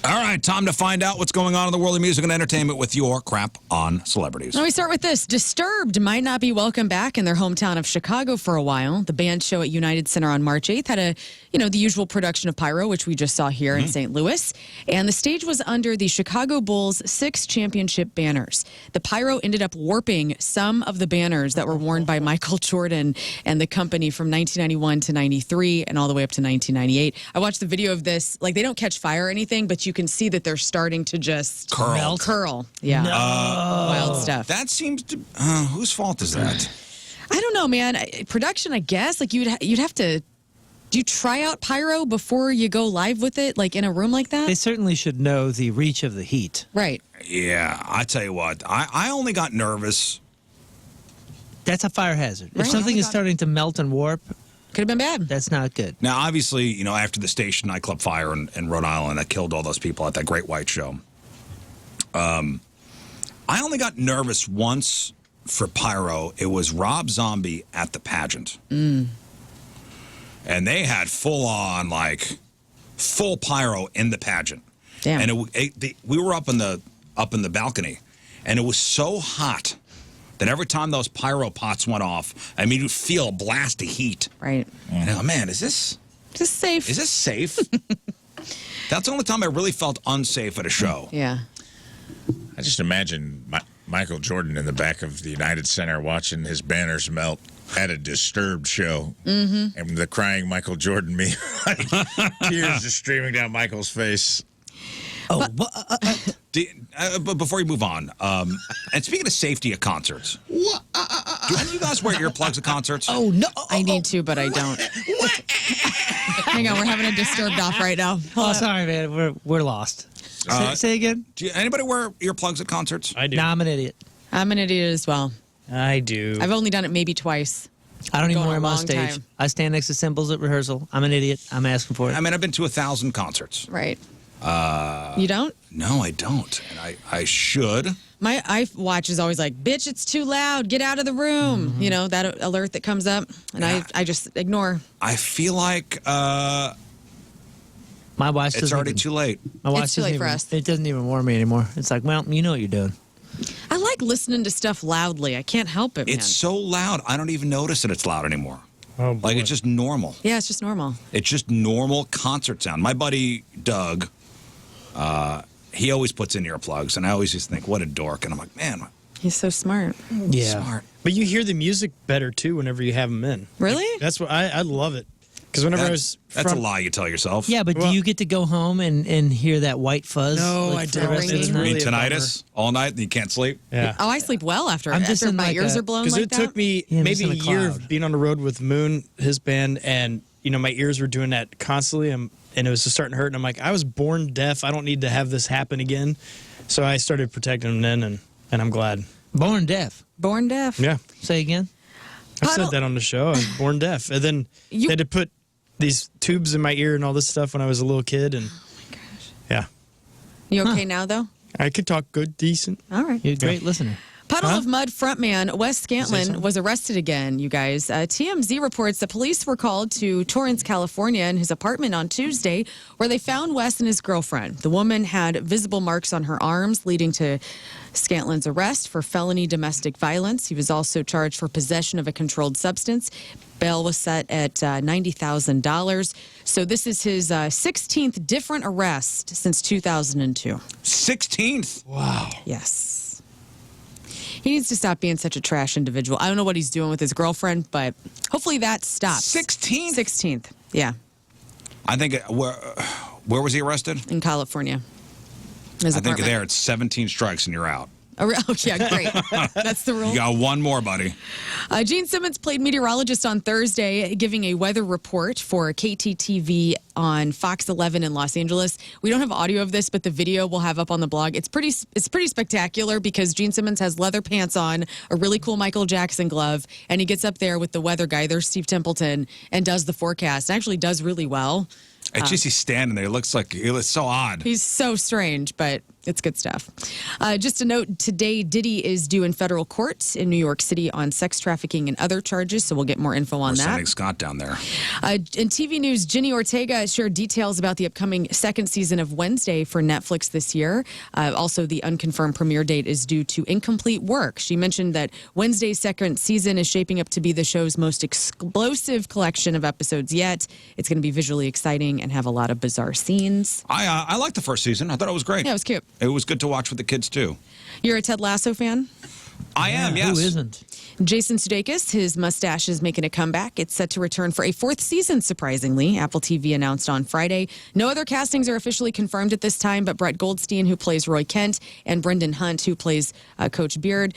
All right, time to find out what's going on in the world of music and entertainment with your crap on celebrities. Now we start with this. Disturbed might not be welcome back in their hometown of Chicago for a while. The band show at United Center on March 8th had the usual production of Pyro, which we just saw here in St. Louis. And the stage was under the Chicago Bulls' 6 championship banners. The Pyro ended up warping some of the banners that were worn by Michael Jordan and the company from 1991 to 93 and all the way up to 1998. I watched the video of this. Like, they don't catch fire or anything, but you can see that they're starting to just curl. Yeah. No. Wild stuff. That seems to... whose fault is that? I don't know, man. Production, I guess. Like, you'd have to... Do you try out Pyro before you go live with it, like in a room like that? They certainly should know the reach of the heat. Right. Yeah, I tell you what. I only got nervous. That's a fire hazard. Right. If something is starting to melt and warp, could have been bad. that's not good. Now, obviously, after the station nightclub fire in Rhode Island that killed all those people at that Great White Show, I only got nervous once for Pyro. It was Rob Zombie at the pageant. And they had full-on, full Pyro in the pageant. Damn. And we were up in the balcony, and it was so hot that every time those Pyro pots went off, I mean, you'd feel a blast of heat. Right. And I go, man, is this safe? Is this safe? That's the only time I really felt unsafe at a show. Yeah. I just imagine Michael Jordan in the back of the United Center watching his banners melt at a Disturbed show. And the crying Michael Jordan meme, tears just streaming down Michael's face. Oh, But before you move on, and speaking of safety at concerts, do any of you guys wear earplugs at concerts? oh no! I need to, but I don't. Hang on, we're having a Disturbed off right now. Oh, sorry, man. We're lost. Say again? Do anybody wear earplugs at concerts? I do. Nah, I'm an idiot. I'm an idiot as well. I do. I've only done it maybe twice. I don't even Going wear a them on long stage. time. I stand next to cymbals at rehearsal. I'm an idiot. I'm asking for it. I mean, I've been to 1,000 concerts. Right. You don't? No, I don't. And I should. My iWatch is always like, bitch, it's too loud. Get out of the room. You know, that alert that comes up. And I just ignore. I feel like My watch it's doesn't already even, too late. My watch It's too doesn't late for even- us. It doesn't even warm me anymore. It's like, well, you know what you're doing. I like listening to stuff loudly. I can't help it, man. It's so loud, I don't even notice that it's loud anymore. Oh, boy. Like, it's just normal. Yeah, it's just normal. It's just normal concert sound. My buddy Doug, he always puts in earplugs, and I always just think, what a dork. And I'm like, man, He's so smart. Yeah. smart. But you hear the music better, too, whenever you have them in. Really? That's what I love it. Because whenever I was That's a lie you tell yourself. Yeah, but Well- do you get to go home and hear that white fuzz? No, like, I for the don't. rest of the It's You night? mean really a tinnitus all night and you can't sleep? Yeah. Oh, I sleep well after I'm just in my like ears a- are blown Because like it that. took me Yeah, I'm maybe just a in a year cloud. of being on the road with Moon, his band, and, my ears were doing that constantly, and it was just starting to hurt. And I'm like, I was born deaf. I don't need to have this happen again. So I started protecting them then, and I'm glad. Born deaf. Born deaf. Yeah. Say again. I Puddle- said that on the show. I was born deaf. And then You- they had to put these tubes in my ear and all this stuff when I was a little kid. And yeah, You okay now, though? I could talk good, decent. All right. You're a great listener. Puddle of Mud frontman Wes Scantlin something? was arrested again, you guys. TMZ reports that police were called to Torrance, California, in his apartment on Tuesday, where they found Wes and his girlfriend. The woman had visible marks on her arms, leading to Scantlin's arrest for felony domestic violence. He was also charged for possession of a controlled substance. Bail was set at $90,000. So this is his 16th different arrest since 2002. 16th? Wow. Yes. He needs to stop being such a trash individual. I don't know what he's doing with his girlfriend, but hopefully that stops. 16th? 16th, yeah, I think, where was he arrested? in California. His I think apartment. there it's 17 strikes and you're out. Oh, yeah, great. That's the rule. You got one more, buddy. Gene Simmons played meteorologist on Thursday, giving a weather report for KTTV on Fox 11 in Los Angeles. We don't have audio of this, but the video we'll have up on the blog. It's pretty spectacular because Gene Simmons has leather pants on, a really cool Michael Jackson glove, and he gets up there with the weather guy, there's Steve Templeton, and does the forecast. Actually does really well. It's just he's standing there. It looks so odd. He's so strange, but It's good stuff. Just a note, today Diddy is due in federal court in New York City on sex trafficking and other charges, so we'll get more info on We're that. sending Scott down there. In TV news, Ginny Ortega shared details about the upcoming second season of Wednesday for Netflix this year. Also, the unconfirmed premiere date is due to incomplete work. She mentioned that Wednesday's second season is shaping up to be the show's most explosive collection of episodes yet. It's going to be visually exciting and have a lot of bizarre scenes. I liked the first season. I thought it was great. Yeah, it was cute. It was good to watch with the kids, too. You're a Ted Lasso fan? I am, yes. Who isn't? Jason Sudeikis, his mustache is making a comeback. It's set to return for a fourth season, surprisingly. Apple TV announced on Friday. No other castings are officially confirmed at this time, but Brett Goldstein, who plays Roy Kent, and Brendan Hunt, who plays Coach Beard,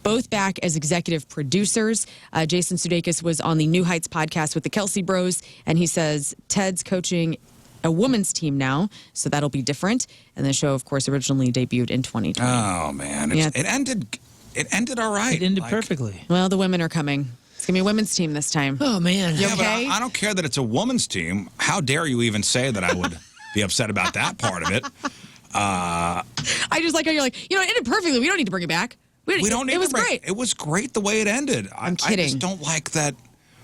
both back as executive producers. Jason Sudeikis was on the New Heights podcast with the Kelsey Bros, and he says Ted's coaching a women's team now, so that'll be different. And the show, of course, originally debuted in 2020. Oh, man. It ended all right. It ended perfectly. Well, the women are coming. It's going to be a women's team this time. Oh, man. You Yeah, okay? but I don't care that it's a woman's team. How dare you even say that I would be upset about that part of it? I just like how you're like, it ended perfectly. We don't need to bring it back. We don't need It was to break. great. It was great the way it ended. I'm I kidding. just don't like that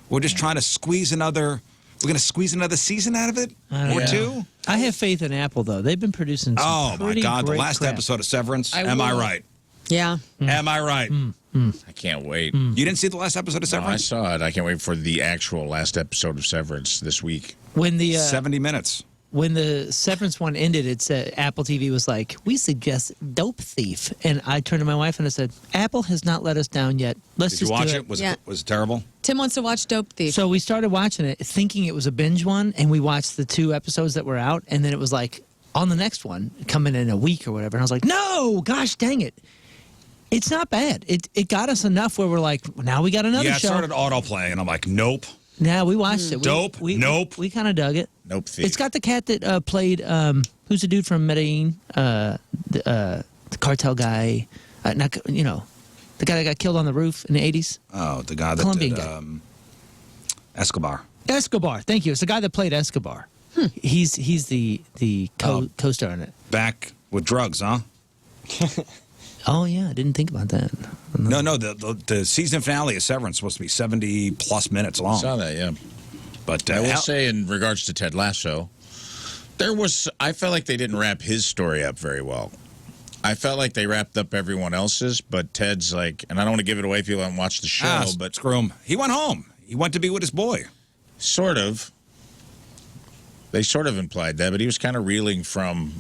we're just trying to squeeze another. We're going to squeeze another season out of it or Yeah. two. I have faith in Apple, though. They've been producing some Oh my pretty God! The great last crap. episode of Severance. I Am I will- right? Yeah. Am I right? I can't wait. You didn't see the last episode of No, I Severance? saw it. I can't wait for the actual last episode of Severance this week. When the 70 minutes. when the Severance one ended, it said Apple TV was like, "We suggest Dope Thief," and I turned to my wife and I said, "Apple has not let us down yet. Let's Did you just watch do it? Was Yeah. it terrible? Tim wants to watch Dope Thief. So we started watching it, thinking it was a binge one, and we watched the 2 episodes that were out, and then it was like on the next one coming in a week or whatever. And I was like, "No, gosh, dang it!" It's not bad. It got us enough where we're like, now we got another Yeah, it show. started autoplaying, and I'm like, nope. Now we watched it. Dope. Nope. We kind of dug it. Nope. Thief. It's got the cat that played. Who's the dude from Medellin? The cartel guy. Not the guy that got killed on the roof in the 80s. Oh, the guy that Colombian did guy. Escobar. Escobar. Thank you. It's the guy that played Escobar. He's the co-star in it. Back with drugs, huh? Oh yeah, I didn't think about that. No, the season finale of Severance is supposed to be 70 plus minutes long. saw that, yeah. But I will say, in regards to Ted Lasso, I felt like they didn't wrap his story up very well. I felt like they wrapped up everyone else's, but Ted's like, and I don't want to give it away if you haven't watched the show, but screw him. He went home. He went to be with his boy. sort of. They sort of implied that, but he was kind of reeling from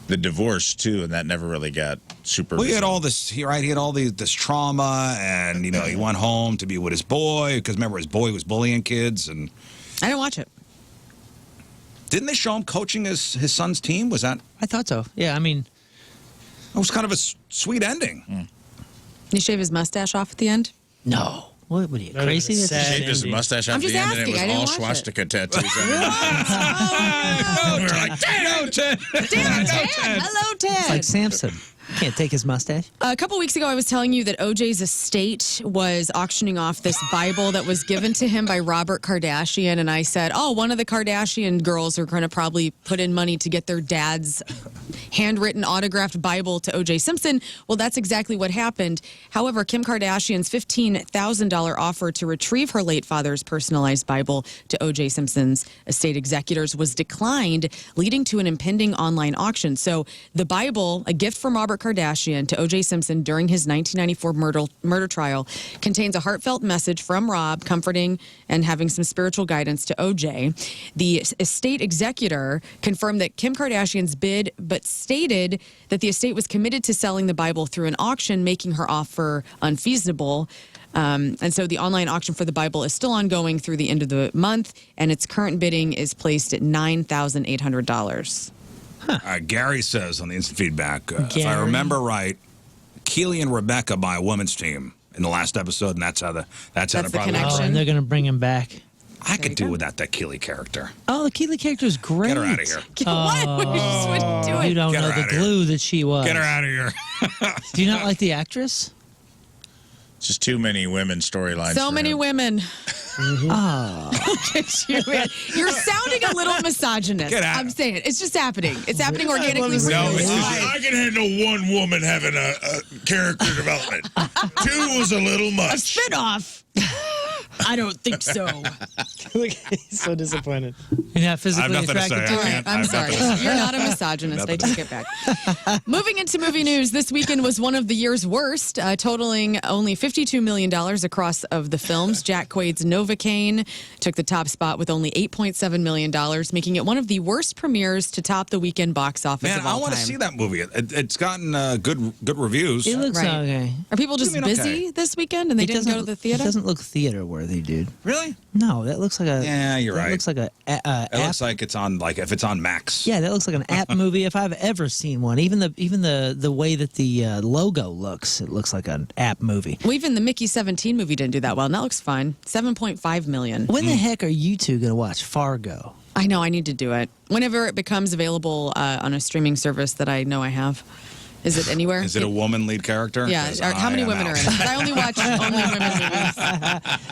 the divorce too, and that never really got super. Well, he had all this. He had all this trauma, and he went home to be with his boy because remember his boy was bullying kids, and I didn't watch it. didn't they show him coaching his son's team? Was that? I thought so. Yeah, I mean, It was kind of a sweet ending. Did he shave his mustache off at the end? no. What are you, That was crazy? a That's- sad Shaved his ending. mustache I'm at the just end, and it asking. was I didn't all watch it. swastika tattoos. No, Ted. Damn it, Ted. Hello, Ted. It's like Samson. Can't take his mustache. A couple weeks ago, I was telling you that OJ's estate was auctioning off this Bible that was given to him by Robert Kardashian. And I said, oh, one of the Kardashian girls are going to probably put in money to get their dad's handwritten autographed Bible to OJ Simpson. Well, that's exactly what happened. However, Kim Kardashian's $15,000 offer to retrieve her late father's personalized Bible to OJ Simpson's estate executors was declined, leading to an impending online auction. So the Bible, a gift from Robert Kardashian to O.J. Simpson during his 1994 murder trial, contains a heartfelt message from Rob, comforting and having some spiritual guidance to O.J. The estate executor confirmed that Kim Kardashian's bid, but stated that the estate was committed to selling the Bible through an auction, making her offer unfeasible. And so the online auction for the Bible is still ongoing through the end of the month, and its current bidding is placed at $9,800. Gary says on the instant feedback, if I Gary. remember right, Keely and Rebecca buy a women's team in the last episode, and that's how the the probably Oh, connection. and they're going to bring him back. I could you do go. without that Keely character. Oh, the Keely character is great. Get her out of here. What? We just wouldn't do You it. don't Get know her the outta here. glue that she was. Get her out of here. Do you not like the actress? Just too many women storylines. So for many him. women. You're sounding a little misogynist. Get out. I'm saying it's just happening. It's happening organically. this. for No, you. it's just- I can handle one woman having a character development. Two was a little much. Spin-off. I don't think so. Look, he's so disappointed. You're not I have physically nothing to attracted say. All I right, can't- I I'm have sorry. nothing to say. You're not a misogynist. I take it back. Moving into movie news, this weekend was one of the year's worst, totaling only $52 million across of the films. Jack Quaid's Novocaine took the top spot with only $8.7 million, making it one of the worst premieres to top the weekend box office Man, of I all want to time. see that movie. It's gotten good reviews. It looks Right. okay. Are people just What do you mean, busy okay? this weekend and they It didn't go to the theater? It doesn't look theater worthy, dude. Really? No, that looks like a. Yeah, you're that right. Looks like a. It app. looks like it's on if it's on Max. Yeah, that looks like an app movie if I've ever seen one. Even the way that the logo looks, it looks like an app movie. Well, even the Mickey 17 movie didn't do that well, and that looks fine. 7.5 million. When the heck are you two gonna watch Fargo? I know I need to do it whenever it becomes available on a streaming service that I know I have. Is it anywhere? Is it a woman lead character? Yeah. 'Cause How many I am women out. are in it? 'Cause I only watch only women movies.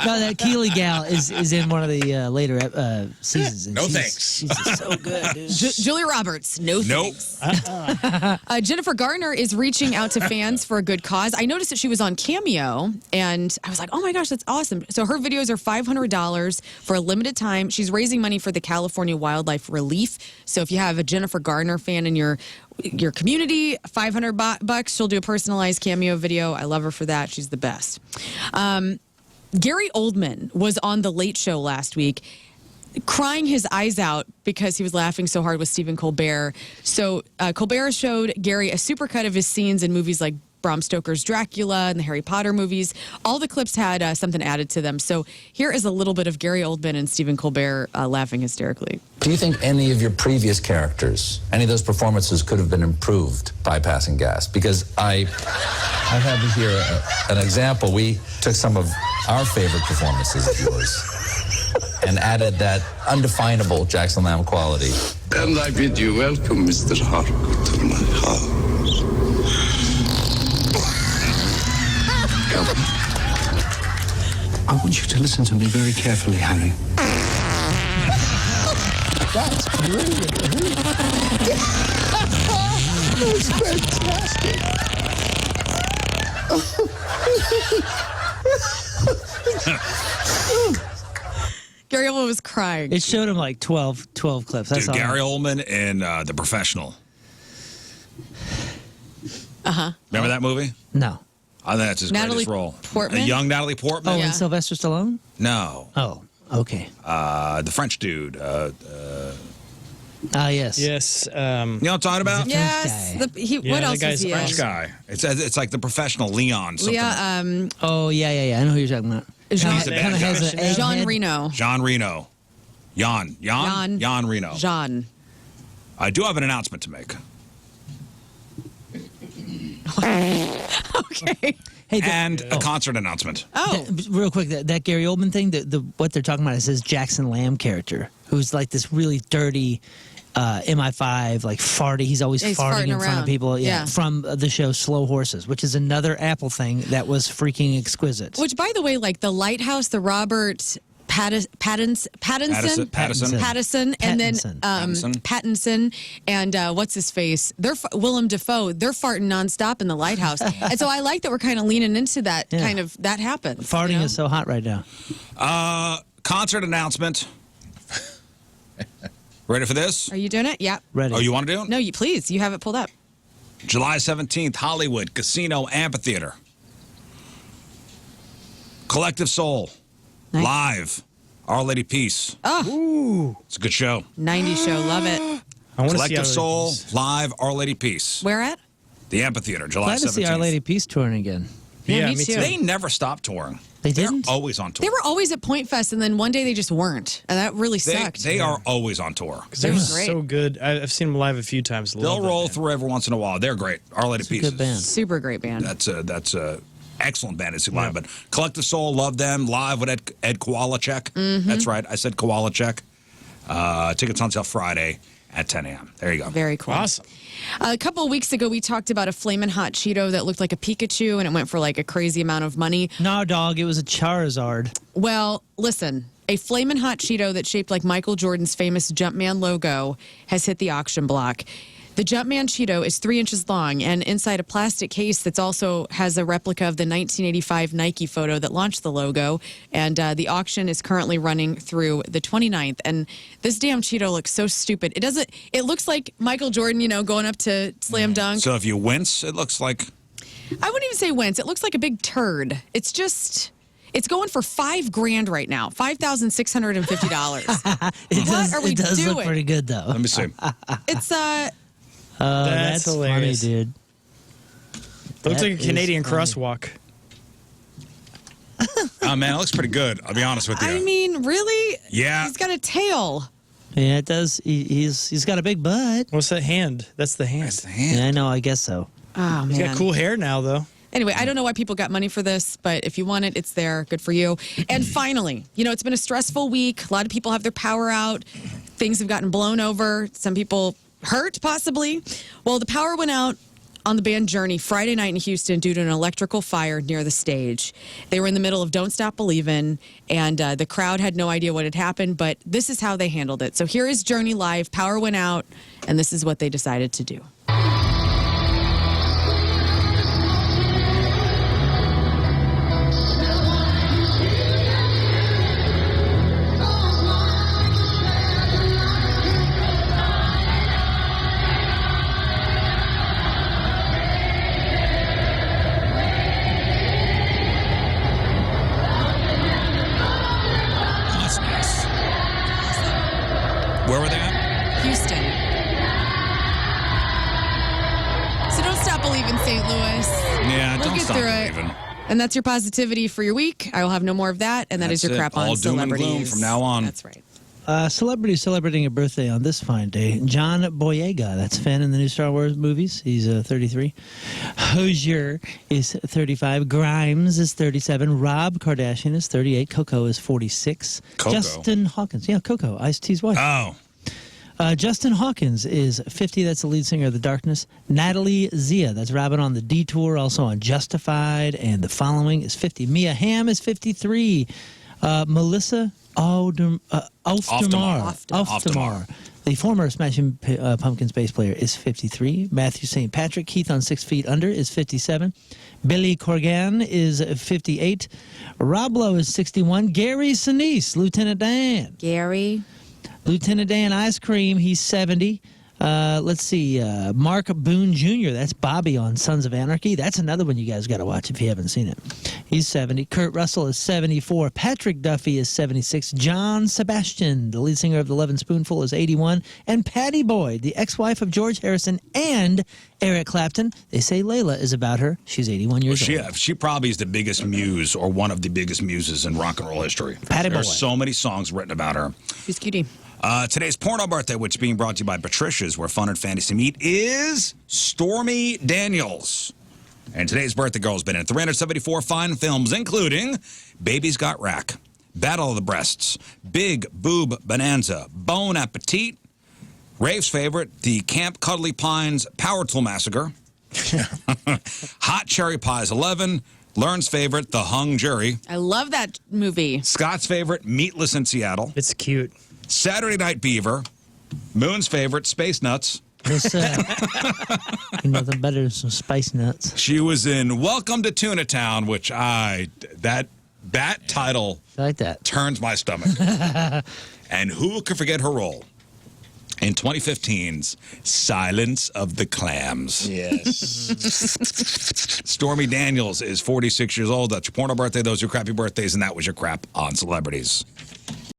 No, that Keeley gal is in one of the later seasons. And No she's, thanks. She's just so good, dude. Julia Roberts. No Nope. thanks. Jennifer Garner is reaching out to fans for a good cause. I noticed that she was on Cameo, and I was like, oh my gosh, that's awesome. So her videos are $500 for a limited time. She's raising money for the California Wildlife Relief. So if you have a Jennifer Garner fan in your community, $500 she'll do a personalized Cameo video. I love her for that. She's the best. Gary Oldman was on The Late Show last week, crying his eyes out because he was laughing so hard with Stephen Colbert. So Colbert showed Gary a supercut of his scenes in movies like Bram Stoker's Dracula and the Harry Potter movies. All the clips had something added to them. So here is a little bit of Gary Oldman and Stephen Colbert laughing hysterically. Do you think any of your previous characters, any of those performances could have been improved by passing gas? Because I have here an example. We took some of our favorite performances of yours and added that undefinable Jackson Lamb quality. And I bid you welcome, Mr. Harcourt, to my house. Come. I want you to listen to me very carefully, Harry. That's brilliant. That's fantastic. Gary Oldman was crying. It showed him like 12 clips. That's Dude, all. Gary Oldman in The Professional. Remember that movie? No. I think that's his Natalie greatest role. Portman? A young Natalie Portman? Oh, Yeah. and Sylvester Stallone? No. Oh, okay. The French dude. Yes. Yes. You know what I'm talking about? Yes. guy. Yeah, what that else was guy's he French in? Guy. It's like The Professional, Leon. Something. Yeah, Oh, yeah. I know who you're talking about. Jean- He's a bad Kind of guy. has an Jean egghead. Reno. John Reno. Jan Reno. Jean. I do have an announcement to make. Okay. Hey, And a concert announcement. Oh. real quick, that Gary Oldman thing, the what they're talking about is his Jackson Lamb character, who's like this really dirty MI5, like farty. He's always He's farting farting in front around. of people. Yeah. From the show Slow Horses, which is another Apple thing that was freaking exquisite. Which, by the way, like the Lighthouse, the Robert Pattinson, and then Pattinson, and what's his face? Willem Dafoe. They're farting nonstop in the Lighthouse, and so I like that we're kind of leaning into that. Yeah. Kind of that happens. Farting you know? is so hot right now. Concert announcement. Ready for this? Are you doing it? Yeah. Ready? Oh, you want to do it? No, you please. You have it pulled up. July 17th, Hollywood Casino Amphitheater. Collective Soul. Nice. Live. Our Lady Peace. Oh, It's a good show. 90s show. Love it. I want to see Collective Our Soul. Lady Peace. Live. Our Lady Peace. Where at? The Amphitheater, July Glad 17th. to see Our Lady Peace touring again. Yeah, Yeah, me too. They never stop touring. They They're didn't? always on tour. They were always at Point Fest, and then one day they just weren't, and that really sucked. They are always on tour. They're They're great. so good. I've seen them live a few times. They'll Love that roll band. through every once in a while. They're great. Our Lady Peace. Good band. Super great band. That's a excellent band to see live. But Collective Soul, love them live with Ed Kowalczyk. Mm-hmm. That's right. I said Kowalczyk. Tickets on sale Friday. at 10 a.m. There you go. Very cool. Awesome. A couple of weeks ago, we talked about a Flamin' Hot Cheeto that looked like a Pikachu, and it went for like a crazy amount of money. No, dog, it was a Charizard. Well, listen, a Flamin' Hot Cheeto that's shaped like Michael Jordan's famous Jumpman logo has hit the auction block. The Jumpman Cheeto is 3 inches long and inside a plastic case that's also has a replica of the 1985 Nike photo that launched the logo. And the auction is currently running through the 29th. And this damn Cheeto looks so stupid. It looks like Michael Jordan, you know, going up to slam dunk. So if you wince, it looks like... I wouldn't even say wince. It looks like a big turd. It's going for $5,000 right now. $5,650. What are we It does doing? look pretty good, though. Let me see. It's That's hilarious. funny, dude. Looks That like a Canadian is funny. crosswalk. Oh, man, it looks pretty good. I'll be honest with you. I mean, really? Yeah. He's got a tail. Yeah, it does. He's got a big butt. What's that hand? That's the hand. That's the hand. Yeah, I know. I guess so. Oh, man. He's got cool hair now, though. Anyway, I don't know why people got money for this, but if you want it, it's there. Good for you. And finally, you know, it's been a stressful week. A lot of people have their power out. Things have gotten blown over. Some people hurt, possibly. Well, the power went out on the band Journey Friday night in Houston due to an electrical fire near the stage. They were in the middle of Don't Stop Believin', and the crowd had no idea what had happened, but this is how they handled it. So here is Journey live. Power went out, and this is what they decided to do. That's nice. Where were they at? Houston. So don't stop believing, St. Louis. Yeah, We'll don't get stop through it. believing. And that's your positivity for your week. I will have no more of that. And That's your it. crap on All doom and celebrities. gloom from now on. That's right. Celebrity celebrating a birthday on this fine day. John Boyega, that's Finn in the new Star Wars movies. He's 33. Hosier is 35. Grimes is 37. Rob Kardashian is 38. Coco is 46. Coco? Justin Hawkins. Yeah, Coco, Ice-T's wife. Oh, Justin Hawkins is 50. That's the lead singer of The Darkness. Natalie Zia, that's Rabbit on the Detour, also on Justified, and The Following is 50. Mia Hamm is 53. Melissa Alftamar, the former Smashing Pumpkins bass player, is 53. Matthew St. Patrick, Keith on 6 Feet Under, is 57. Billy Corgan is 58. Rob Lowe is 61. Gary Sinise, Lieutenant Dan. Gary. Lieutenant Dan Ice Cream, he's 70. Let's see, Mark Boone Jr., that's Bobby on Sons of Anarchy. That's another one you guys got to watch if you haven't seen it. He's 70. Kurt Russell is 74. Patrick Duffy is 76. John Sebastian, the lead singer of The Lovin' Spoonful, is 81. And Patty Boyd, the ex-wife of George Harrison and Eric Clapton. They say Layla is about her. She's 81 years old. she probably is the biggest muse or one of the biggest muses in rock and roll history. Patty There's Boyd. so many songs written about her. She's cutie. Today's porno birthday, which is being brought to you by Patricia's, where fun and fantasy meet, is Stormy Daniels. And today's birthday girl has been in 374 fine films, including Baby's Got Rack, Battle of the Breasts, Big Boob Bonanza, Bon Appetit, Rafe's favorite, the Camp Cuddly Pines Power Tool Massacre, Hot Cherry Pies 11, Learn's favorite, The Hung Jury, I love that movie. Scott's favorite, Meatless in Seattle, It's cute. Saturday Night Beaver, Moon's favorite, Space Nuts. It's, nothing better than some spice nuts. She was in Welcome to Tuna Town, which that title I like that. turns my stomach. And who could forget her role in 2015's Silence of the Clams? Yes. Stormy Daniels is 46 years old. That's your porno birthday. Those are your crappy birthdays, and that was your crap on celebrities.